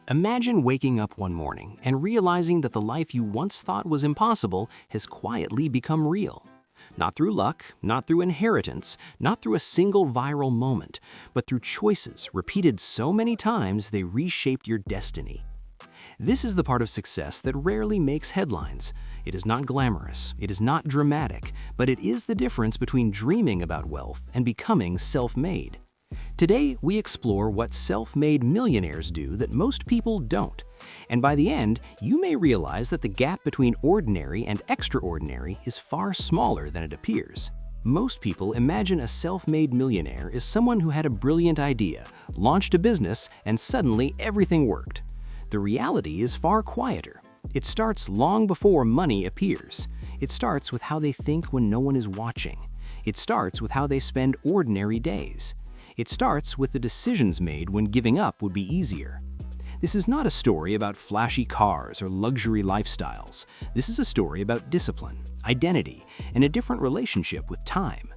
Imagine waking up one morning and realizing that the life you once thought was impossible has quietly become real. Not through luck, not through inheritance, not through a single viral moment, but through choices repeated so many times they reshaped your destiny. This is the part of success that rarely makes headlines. It is not glamorous, it is not dramatic, but it is the difference between dreaming about wealth and becoming self-made. Today, we explore what self-made millionaires do that most people don't. And by the end, you may realize that the gap between ordinary and extraordinary is far smaller than it appears. Most people imagine a self-made millionaire is someone who had a brilliant idea, launched a business, and suddenly everything worked. The reality is far quieter. It starts long before money appears. It starts with how they think when no one is watching. It starts with how they spend ordinary days. It starts with the decisions made when giving up would be easier. This is not a story about flashy cars or luxury lifestyles. This is a story about discipline, identity, and a different relationship with time.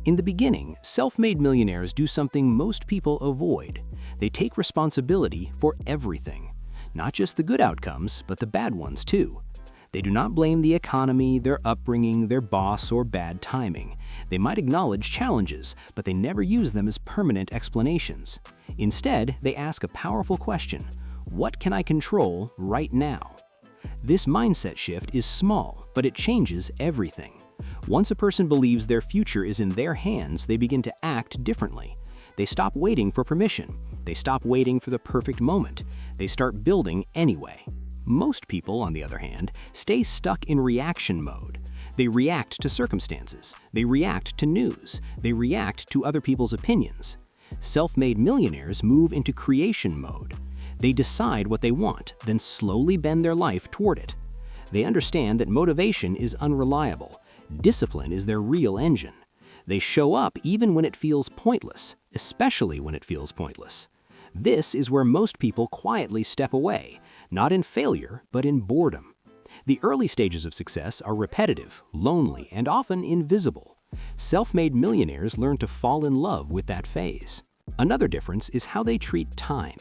In the beginning, self-made millionaires do something most people avoid. They take responsibility for everything. Not just the good outcomes, but the bad ones too. They do not blame the economy, their upbringing, their boss, or bad timing. They might acknowledge challenges, but they never use them as permanent explanations. Instead, they ask a powerful question: what can I control right now? This mindset shift is small, but it changes everything. Once a person believes their future is in their hands, they begin to act differently. They stop waiting for permission. They stop waiting for the perfect moment. They start building anyway. Most people, on the other hand, stay stuck in reaction mode. They react to circumstances. They react to news. They react to other people's opinions. Self-made millionaires move into creation mode. They decide what they want, then slowly bend their life toward it. They understand that motivation is unreliable. Discipline is their real engine. They show up even when it feels pointless, especially when it feels pointless. This is where most people quietly step away, not in failure, but in boredom. The early stages of success are repetitive, lonely, and often invisible. Self-made millionaires learn to fall in love with that phase. Another difference is how they treat time.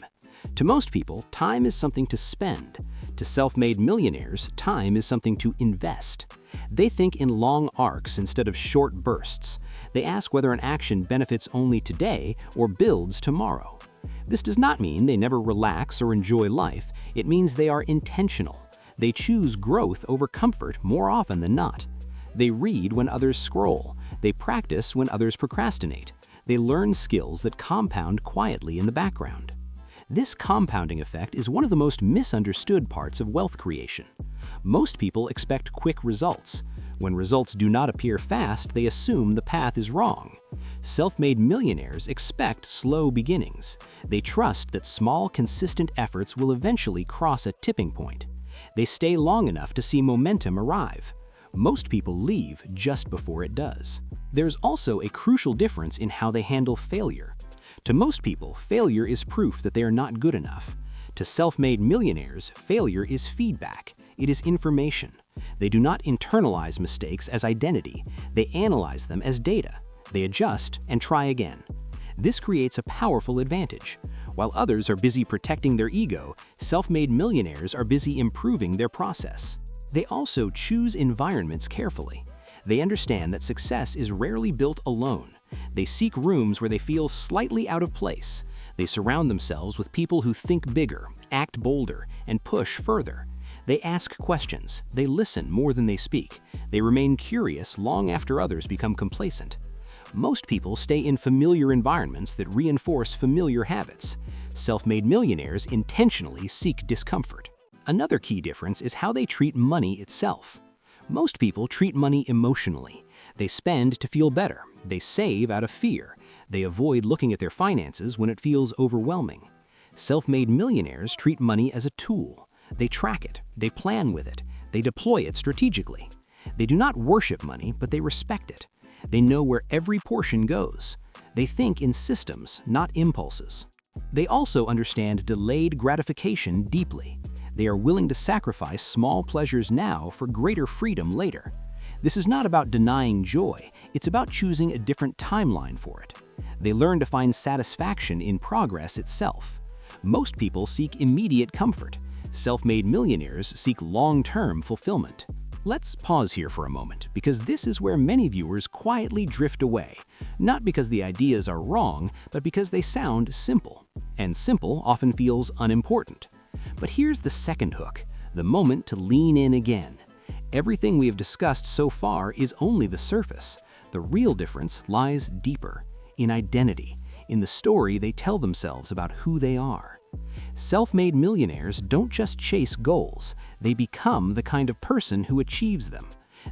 To most people, time is something to spend. To self-made millionaires, time is something to invest. They think in long arcs instead of short bursts. They ask whether an action benefits only today or builds tomorrow. This does not mean they never relax or enjoy life. It means they are intentional. They choose growth over comfort more often than not. They read when others scroll. They practice when others procrastinate. They learn skills that compound quietly in the background. This compounding effect is one of the most misunderstood parts of wealth creation. Most people expect quick results. When results do not appear fast, they assume the path is wrong. Self-made millionaires expect slow beginnings. They trust that small, consistent efforts will eventually cross a tipping point. They stay long enough to see momentum arrive. Most people leave just before it does. There's also a crucial difference in how they handle failure. To most people, failure is proof that they are not good enough. To self-made millionaires, failure is feedback. It is information. They do not internalize mistakes as identity. They analyze them as data. They adjust and try again. This creates a powerful advantage. While others are busy protecting their ego, self-made millionaires are busy improving their process. They also choose environments carefully. They understand that success is rarely built alone. They seek rooms where they feel slightly out of place. They surround themselves with people who think bigger, act bolder, and push further. They ask questions. They listen more than they speak. They remain curious long after others become complacent. Most people stay in familiar environments that reinforce familiar habits. Self-made millionaires intentionally seek discomfort. Another key difference is how they treat money itself. Most people treat money emotionally. They spend to feel better. They save out of fear. They avoid looking at their finances when it feels overwhelming. Self-made millionaires treat money as a tool. They track it. They plan with it. They deploy it strategically. They do not worship money, but they respect it. They know where every portion goes. They think in systems, not impulses. They also understand delayed gratification deeply. They are willing to sacrifice small pleasures now for greater freedom later. This is not about denying joy, it's about choosing a different timeline for it. They learn to find satisfaction in progress itself. Most people seek immediate comfort. Self-made millionaires seek long-term fulfillment. Let's pause here for a moment, because this is where many viewers quietly drift away, not because the ideas are wrong, but because they sound simple. And simple often feels unimportant. But here's the second hook, the moment to lean in again. Everything we have discussed so far is only the surface. The real difference lies deeper, in identity, in the story they tell themselves about who they are. Self-made millionaires don't just chase goals, they become the kind of person who achieves them.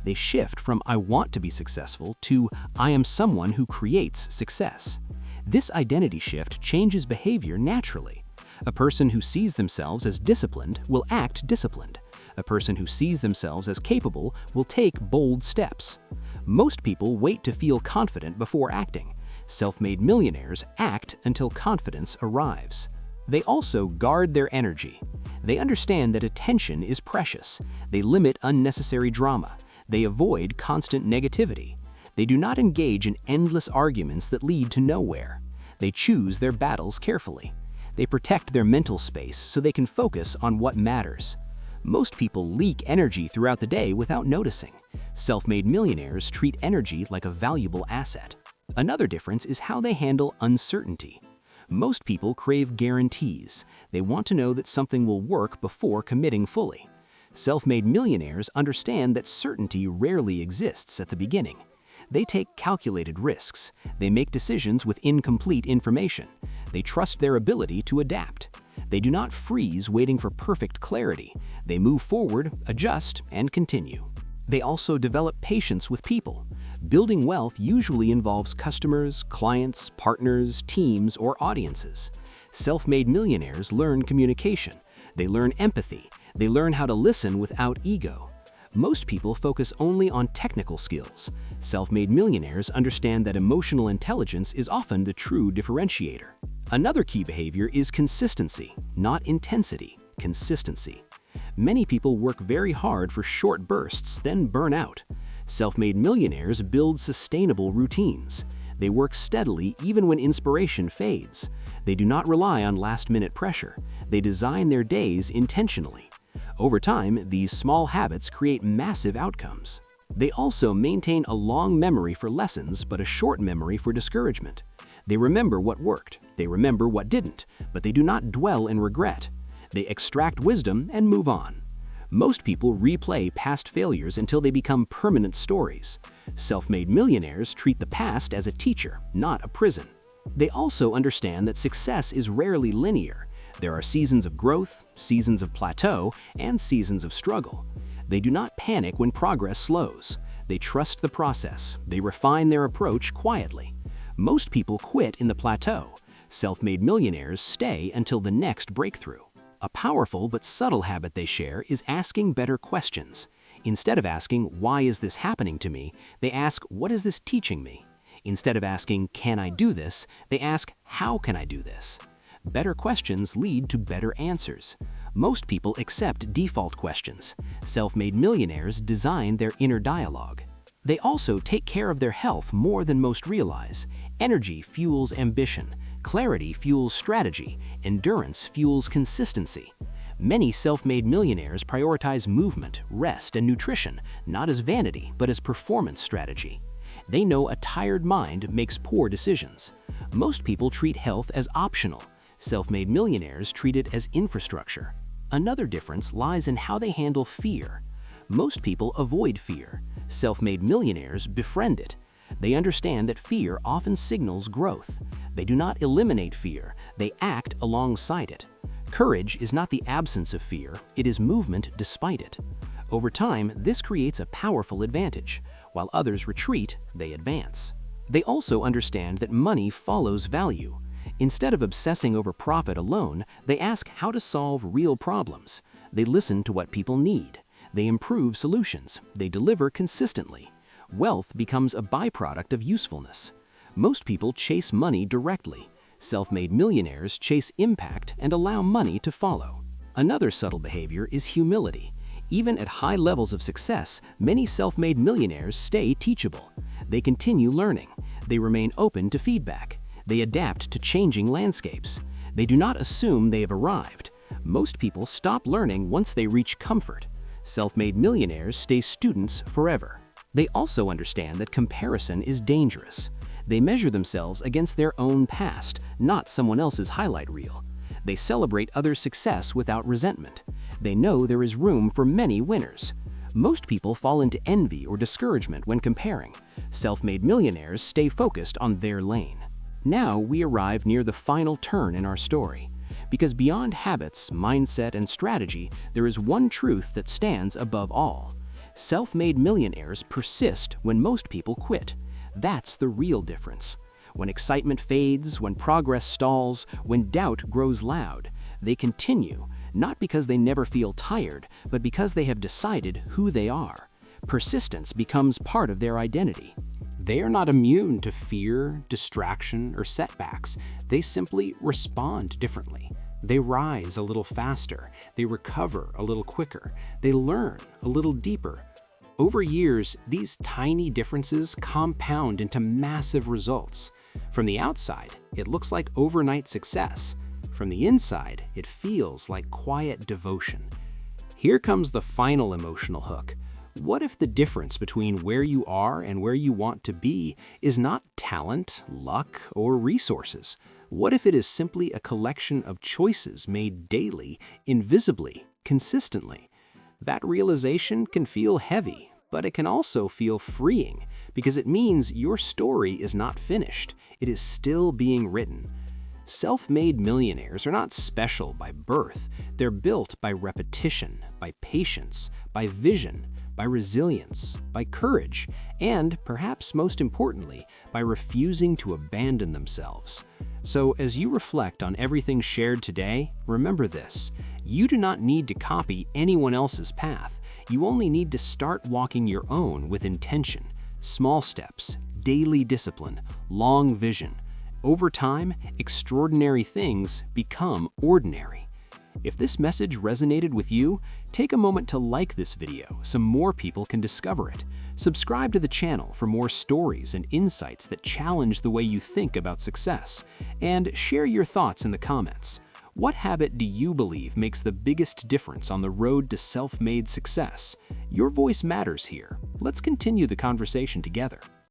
They shift from "I want to be successful" to "I am someone who creates success." This identity shift changes behavior naturally. A person who sees themselves as disciplined will act disciplined. A person who sees themselves as capable will take bold steps. Most people wait to feel confident before acting. Self-made millionaires act until confidence arrives. They also guard their energy. They understand that attention is precious. They limit unnecessary drama. They avoid constant negativity. They do not engage in endless arguments that lead to nowhere. They choose their battles carefully. They protect their mental space so they can focus on what matters. Most people leak energy throughout the day without noticing. Self-made millionaires treat energy like a valuable asset. Another difference is how they handle uncertainty. Most people crave guarantees. They want to know that something will work before committing fully. Self-made millionaires understand that certainty rarely exists at the beginning. They take calculated risks. They make decisions with incomplete information. They trust their ability to adapt. They do not freeze waiting for perfect clarity. They move forward, adjust, and continue. They also develop patience with people. Building wealth usually involves customers, clients, partners, teams, or audiences. Self-made millionaires learn communication. They learn empathy. They learn how to listen without ego. Most people focus only on technical skills. Self-made millionaires understand that emotional intelligence is often the true differentiator. Another key behavior is consistency, not intensity, consistency. Many people work very hard for short bursts, then burn out. Self-made millionaires build sustainable routines. They work steadily even when inspiration fades. They do not rely on last-minute pressure. They design their days intentionally. Over time, these small habits create massive outcomes. They also maintain a long memory for lessons, but a short memory for discouragement. They remember what worked. They remember what didn't, but they do not dwell in regret. They extract wisdom and move on. Most people replay past failures until they become permanent stories. Self-made millionaires treat the past as a teacher, not a prison. They also understand that success is rarely linear. There are seasons of growth, seasons of plateau, and seasons of struggle. They do not panic when progress slows. They trust the process. They refine their approach quietly. Most people quit in the plateau. Self-made millionaires stay until the next breakthrough. A powerful but subtle habit they share is asking better questions. Instead of asking, "Why is this happening to me?" they ask, "What is this teaching me?" Instead of asking, "Can I do this?" they ask, "How can I do this?" Better questions lead to better answers. Most people accept default questions. Self-made millionaires design their inner dialogue. They also take care of their health more than most realize. Energy fuels ambition. Clarity fuels strategy. Endurance fuels consistency. Many self-made millionaires prioritize movement, rest, and nutrition, not as vanity, but as performance strategy. They know a tired mind makes poor decisions. Most people treat health as optional. Self-made millionaires treat it as infrastructure. Another difference lies in how they handle fear. Most people avoid fear. Self-made millionaires befriend it. They understand that fear often signals growth. They do not eliminate fear, they act alongside it. Courage is not the absence of fear, it is movement despite it. Over time, this creates a powerful advantage. While others retreat, they advance. They also understand that money follows value. Instead of obsessing over profit alone, they ask how to solve real problems. They listen to what people need. They improve solutions. They deliver consistently. Wealth becomes a byproduct of usefulness. Most people chase money directly. Self-made millionaires chase impact and allow money to follow. Another subtle behavior is humility. Even at high levels of success, many self-made millionaires stay teachable. They continue learning. They remain open to feedback. They adapt to changing landscapes. They do not assume they have arrived. Most people stop learning once they reach comfort. Self-made millionaires stay students forever. They also understand that comparison is dangerous. They measure themselves against their own past, not someone else's highlight reel. They celebrate others' success without resentment. They know there is room for many winners. Most people fall into envy or discouragement when comparing. Self-made millionaires stay focused on their lane. Now we arrive near the final turn in our story. Because beyond habits, mindset, and strategy, there is one truth that stands above all. Self-made millionaires persist when most people quit. That's the real difference. When excitement fades, when progress stalls, when doubt grows loud, they continue, not because they never feel tired, but because they have decided who they are. Persistence becomes part of their identity. They are not immune to fear, distraction, or setbacks. They simply respond differently. They rise a little faster. They recover a little quicker. They learn a little deeper. Over years, these tiny differences compound into massive results. From the outside, it looks like overnight success. From the inside, it feels like quiet devotion. Here comes the final emotional hook. What if the difference between where you are and where you want to be is not talent, luck, or resources? What if it is simply a collection of choices made daily, invisibly, consistently? That realization can feel heavy, but it can also feel freeing because it means your story is not finished. It is still being written. Self-made millionaires are not special by birth. They're built by repetition, by patience, by vision, by resilience, by courage, and, perhaps most importantly, by refusing to abandon themselves. So as you reflect on everything shared today, remember this: you do not need to copy anyone else's path. You only need to start walking your own with intention. Small steps, daily discipline, long vision. Over time, extraordinary things become ordinary. If this message resonated with you, take a moment to like this video so more people can discover it. Subscribe to the channel for more stories and insights that challenge the way you think about success. And share your thoughts in the comments. What habit do you believe makes the biggest difference on the road to self-made success? Your voice matters here. Let's continue the conversation together.